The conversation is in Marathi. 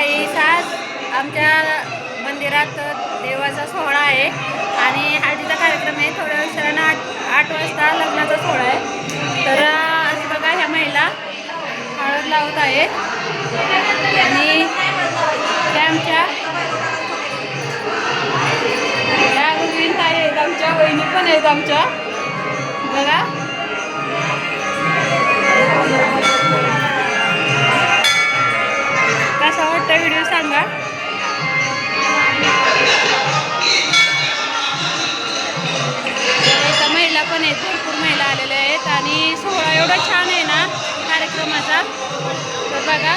गाईस, आज आमच्या मंदिरात देवाचा सोहळा आहे आणि हळदीचा कार्यक्रम आहे. थोड्या उशिरानं 8 वाजता लग्नाचा सोहळा आहे. तर आज बघा ह्या महिला हळद लावत आहेत आणि त्या आमच्या या गुरुवीन ताई आहेत, आमच्या वहिनी पण आहेत आमच्या. बघा कसा वाटतं व्हिडिओ सांगा. इथं महिला पण आहेत, भरपूर महिला आलेल्या आहेत आणि सोहळा एवढा छान आहे ना कार्यक्रमाचा. तर बघा